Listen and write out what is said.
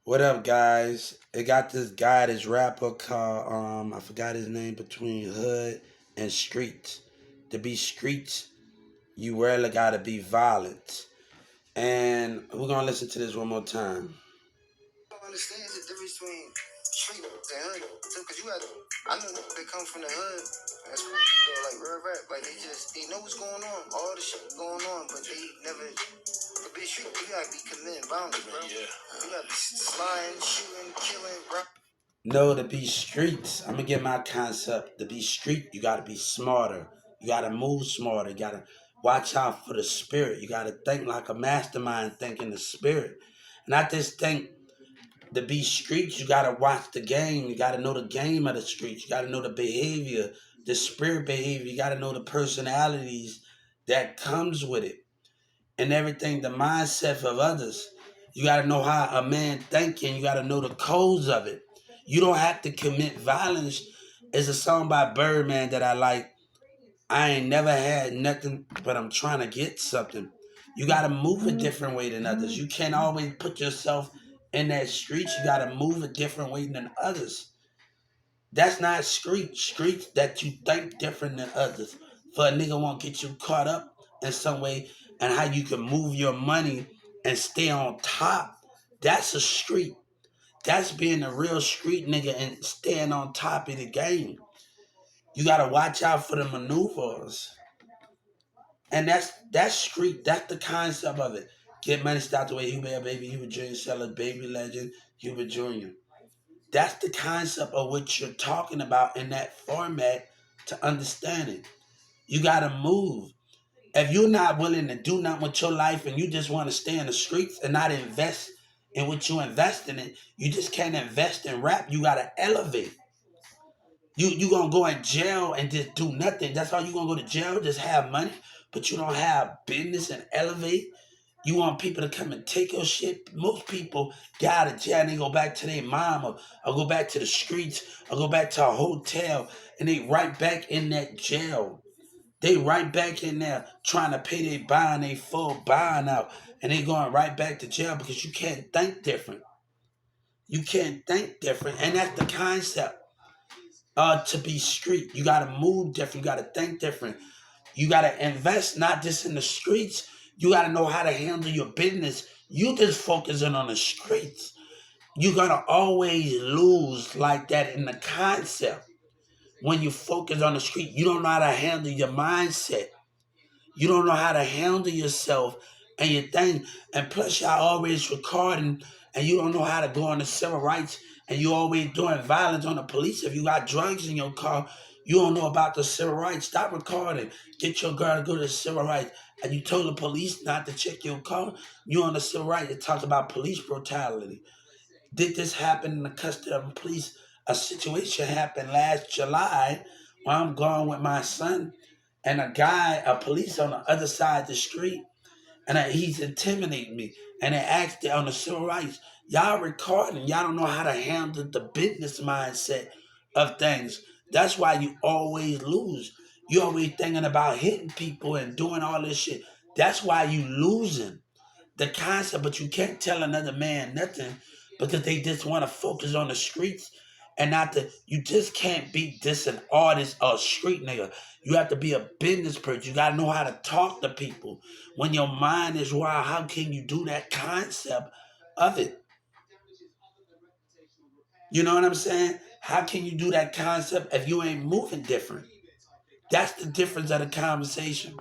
What up, guys? It got this guy, this rapper called I forgot his name, between hood and streets. To be streets, you rarely gotta be violent. And we're gonna listen to this one more time. Don't understand the difference between street and hood. Because you had, I know they come from the hood. That's like real rap. Like they know what's going on. All the shit going on, but they never. To be street, you gotta be committing violence, bro. Yeah. You gotta be sliding, shooting, killing, bro. No, to be streets, I'm gonna get my concept. To be street, you gotta be smarter. You gotta move smarter. You gotta watch out for the spirit. You gotta think like a mastermind, think in the spirit. And I just think to be streets, you gotta watch the game. You gotta know the game of the streets. You gotta know the behavior, the spirit behavior. You gotta know the personalities that comes with it and everything, the mindset of others. You gotta know how a man thinking. You gotta know the codes of it. You don't have to commit violence. It's a song by Birdman that I like. I ain't never had nothing, but I'm trying to get something. You gotta move a different way than others. You can't always put yourself in that street. You gotta move a different way than others. That's not street. Streets that you think different than others. For a nigga won't get you caught up in some way and how you can move your money and stay on top. That's a street. That's being a real street nigga and staying on top of the game. You gotta watch out for the maneuvers. And that's street. That's the concept of it. Get money, stop the way Hubert Baby, Hubert Jr. Seller, Baby Legend, Hubert Jr. That's the concept of what you're talking about in that format to understand it. You gotta move. If you're not willing to do nothing with your life and you just want to stay in the streets and not invest in what you invest in it, you just can't invest in rap. You gotta elevate. You gonna go in jail and just do nothing. That's how you gonna go to jail, just have money, but you don't have business and elevate. You want people to come and take your shit. Most people get out of jail and they go back to their mama or go back to the streets or go back to a hotel and they right back in that jail. They right back in there trying to pay their bond, they full bond out, and they going right back to jail because you can't think different. You can't think different, and that's the concept. To be street, you gotta move different. You gotta think different. You gotta invest not just in the streets. You gotta know how to handle your business. You just focusing on the streets. You're gonna always lose like that in the concept. When you focus on the street, you don't know how to handle your mindset. You don't know how to handle yourself and your thing. And plus, y'all always recording and you don't know how to go on the civil rights and you always doing violence on the police. If you got drugs in your car, you don't know about the civil rights. Stop recording. Get your girl to go to the civil rights. And you told the police not to check your car. You on the civil rights. It talks about police brutality. Did this happen in the custody of the police? A situation happened last July where I'm going with my son and a police on the other side of the street, and he's intimidating me. And they asked it on the civil rights. Y'all recording, y'all don't know how to handle the business mindset of things. That's why you always lose. You always thinking about hitting people and doing all this shit. That's why you losing the concept, but you can't tell another man nothing because they just want to focus on the streets and not the. You just can't be this an artist or a street nigga. You have to be a business person. You got to know how to talk to people. When your mind is wild, how can you do that concept of it? You know what I'm saying? How can you do that concept if you ain't moving different? That's the difference of the conversation.